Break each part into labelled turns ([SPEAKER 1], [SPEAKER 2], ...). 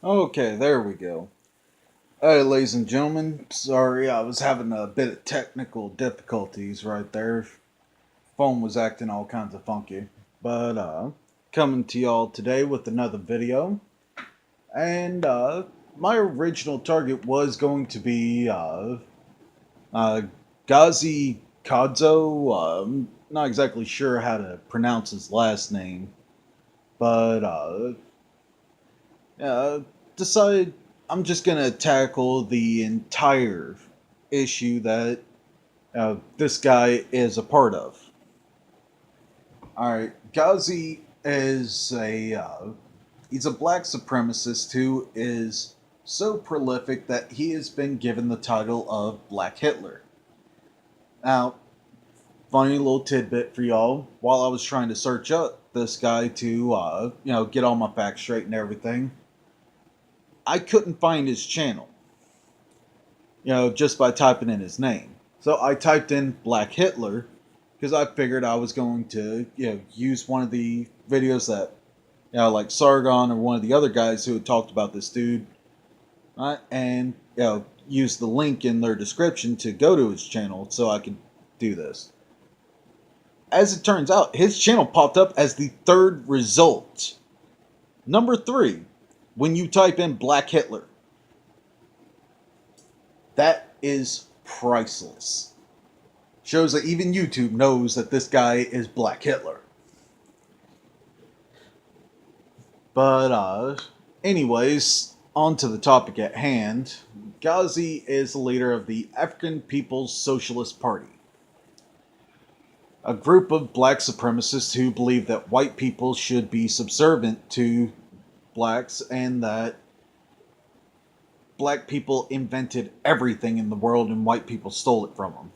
[SPEAKER 1] Okay, there we go. Hey, ladies and gentlemen, sorry I was having a bit of technical difficulties right there. Phone was acting all kinds of funky. But, coming to y'all today with another video. And my original target was going to be uh, Ghazi Kodzo. Not exactly sure how to pronounce his last name, but yeah, decided I'm just gonna tackle the entire issue that this guy is a part of. All right, Ghazi is he's a black supremacist who is so prolific that he has been given the title of Black Hitler. Now, funny little tidbit for y'all: while I was trying to search up this guy to get all my facts straight and everything, I couldn't find his channel. Just by typing in his name. So I typed in Black Hitler because I figured I was going to, use one of the videos that, like Sargon or one of the other guys who had talked about this dude, and use the link in their description to go to his channel so I could do this. As it turns out, his channel popped up as the third result. Number 3, when you type in Black Hitler. That is priceless. Shows that even YouTube knows that this guy is Black Hitler. But, anyways, on to the topic at hand. Ghazi is the leader of the African People's Socialist Party, a group of black supremacists who believe that white people should be subservient to blacks and that black people invented everything in the world and white people stole it from them.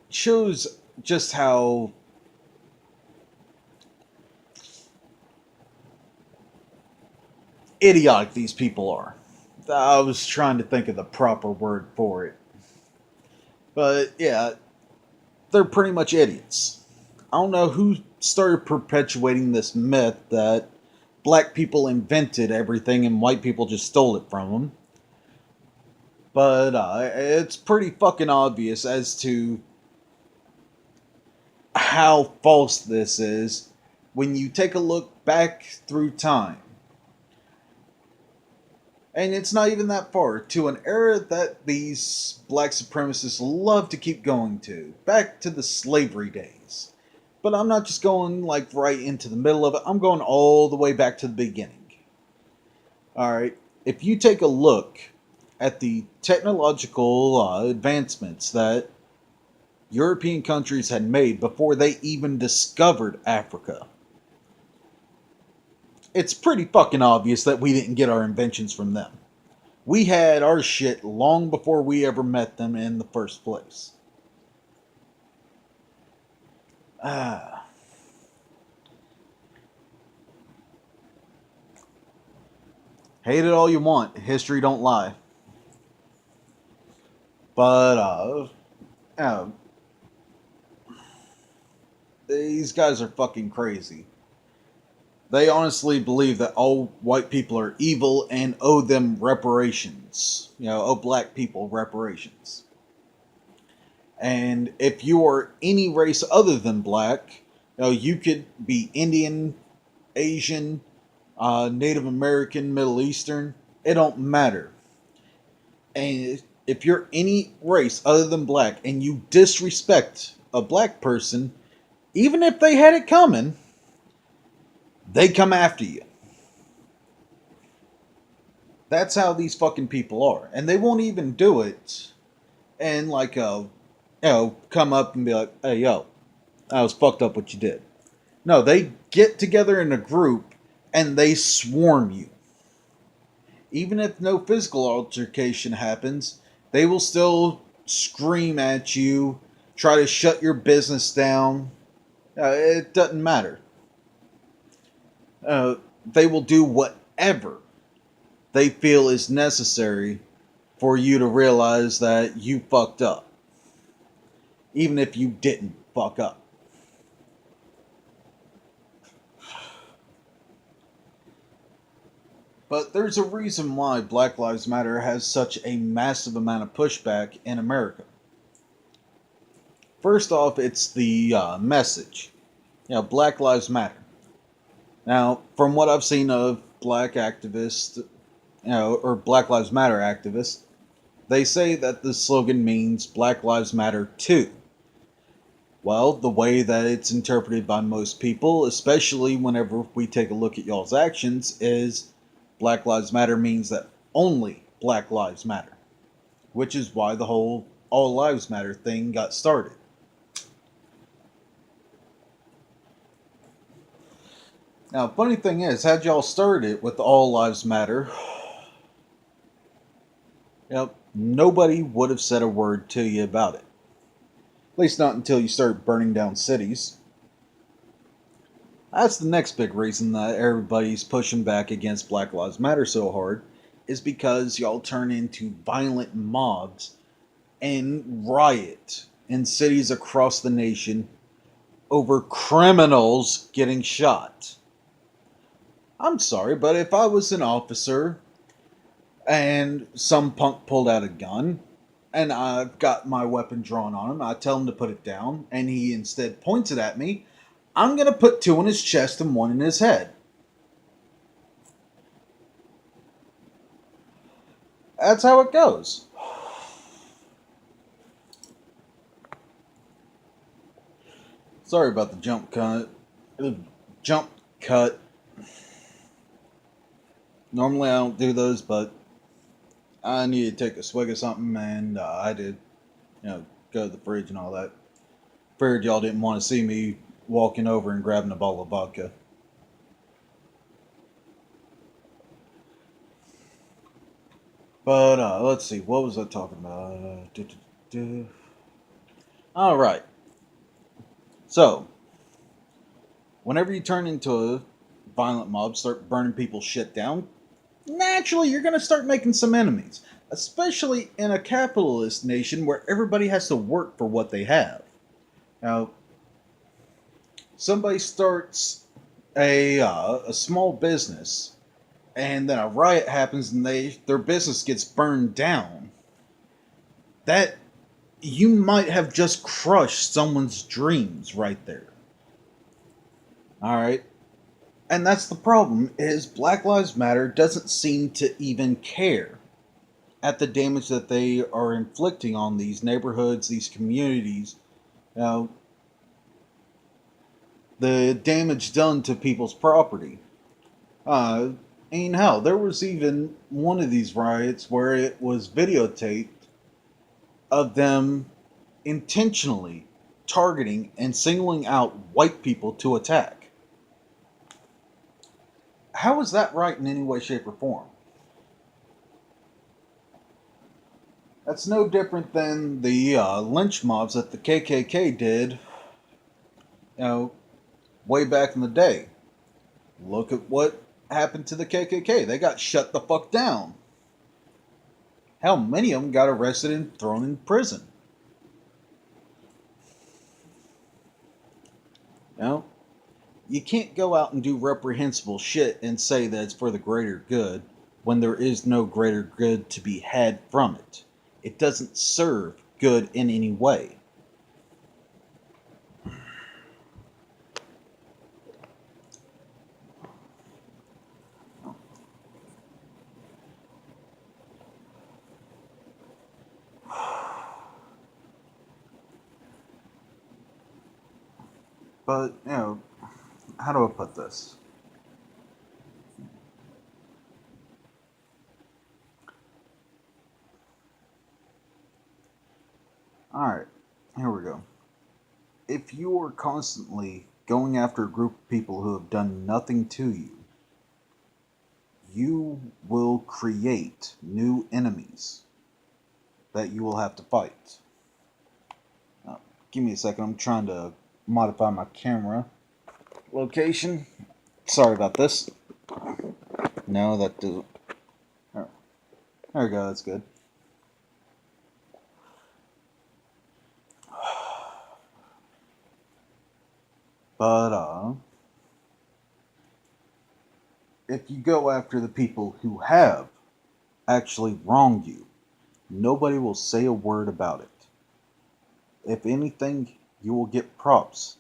[SPEAKER 1] Shows just how idiotic these people are. I was trying to think of the proper word for it. But yeah, they're pretty much idiots. I don't know who started perpetuating this myth that black people invented everything and white people just stole it from them. But it's pretty fucking obvious as to how false this is when you take a look back through time. And it's not even that far to an era that these black supremacists love to keep going to, back to the slavery days. But I'm not just going like right into the middle of it, I'm going all the way back to the beginning. Alright, if you take a look at the technological advancements that European countries had made before they even discovered Africa, it's pretty fucking obvious that we didn't get our inventions from them. We had our shit long before we ever met them in the first place. Ah. Hate it all you want. History don't lie. But, uh, these guys are fucking crazy. They honestly believe that all white people are evil and owe them reparations. Owe black people reparations. And if you are any race other than black, you could be Indian, Asian, Native American, Middle Eastern. It don't matter. And if you're any race other than black and you disrespect a black person, even if they had it coming, they come after you. That's how these fucking people are. And they won't even do it and come up and be like, hey, yo, that was fucked up what you did. No, they get together in a group and they swarm you. Even if no physical altercation happens, they will still scream at you, try to shut your business down. It doesn't matter. They will do whatever they feel is necessary for you to realize that you fucked up. Even if you didn't fuck up. But there's a reason why Black Lives Matter has such a massive amount of pushback in America. First off, it's the message. Black Lives Matter. Now, from what I've seen of black activists, or Black Lives Matter activists, they say that the slogan means Black Lives Matter too. Well, the way that it's interpreted by most people, especially whenever we take a look at y'all's actions, is Black Lives Matter means that only Black Lives Matter, which is why the whole All Lives Matter thing got started. Now, funny thing is, had y'all started it with All Lives Matter, nobody would have said a word to you about it. At least not until you start burning down cities. That's the next big reason that everybody's pushing back against Black Lives Matter so hard, is because y'all turn into violent mobs and riot in cities across the nation over criminals getting shot. I'm sorry, but if I was an officer and some punk pulled out a gun and I've got my weapon drawn on him, I tell him to put it down, and he instead points it at me, I'm going to put two in his chest and one in his head. That's how it goes. Sorry about the jump cut. Jump cut. Normally I don't do those, but I needed to take a swig of something, and I did, go to the fridge and all that. Figured y'all didn't want to see me walking over and grabbing a bottle of vodka. But let's see, what was I talking about? All right. So, whenever you turn into a violent mob, start burning people's shit down, naturally you're going to start making some enemies, especially in a capitalist nation where everybody has to work for what they have. Now, somebody starts a small business, and then a riot happens, and their business gets burned down. That you might have just crushed someone's dreams right there. All right, and that's the problem: is Black Lives Matter doesn't seem to even care at the damage that they are inflicting on these neighborhoods, these communities. Now, the damage done to people's property. Hell, there was even one of these riots where it was videotaped of them intentionally targeting and singling out white people to attack. How is that right in any way, shape, or form? That's no different than the lynch mobs that the KKK did, you know, way back in the day. Look at what happened to the KKK. They got shut the fuck down. Hell, many of them got arrested and thrown in prison. You know, you can't go out and do reprehensible shit and say that it's for the greater good when there is no greater good to be had from it. It doesn't serve good in any way. But, how do I put this? Alright, here we go. If you are constantly going after a group of people who have done nothing to you, you will create new enemies that you will have to fight. Now, give me a second, I'm trying to modify my camera location. Sorry about this. No, that doesn't. There we go, that's good. But, if you go after the people who have actually wronged you, nobody will say a word about it. If anything, you will get props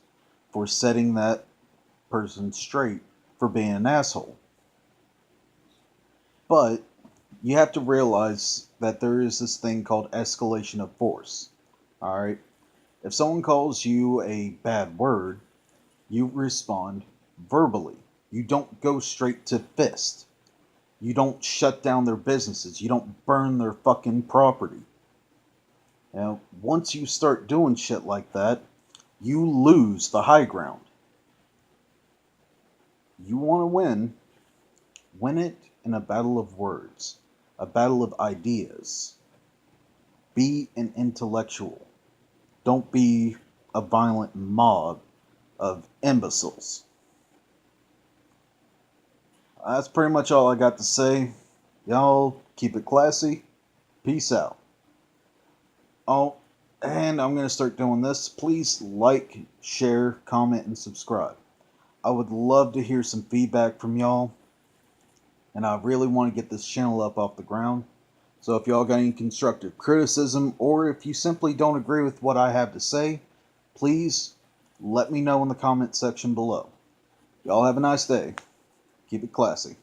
[SPEAKER 1] for setting that person straight for being an asshole. But you have to realize that there is this thing called escalation of force. Alright? If someone calls you a bad word, you respond verbally. You don't go straight to fist. You don't shut down their businesses. You don't burn their fucking property. Now, once you start doing shit like that, you lose the high ground. You want to win it in a battle of words, a battle of ideas. Be an intellectual. Don't be a violent mob of imbeciles. That's pretty much all I got to say. Y'all keep it classy. Peace out. Oh, and I'm going to start doing this. Please like, share, comment, and subscribe. I would love to hear some feedback from y'all. And I really want to get this channel up off the ground. So if y'all got any constructive criticism, or if you simply don't agree with what I have to say, please let me know in the comment section below. Y'all have a nice day. Keep it classy.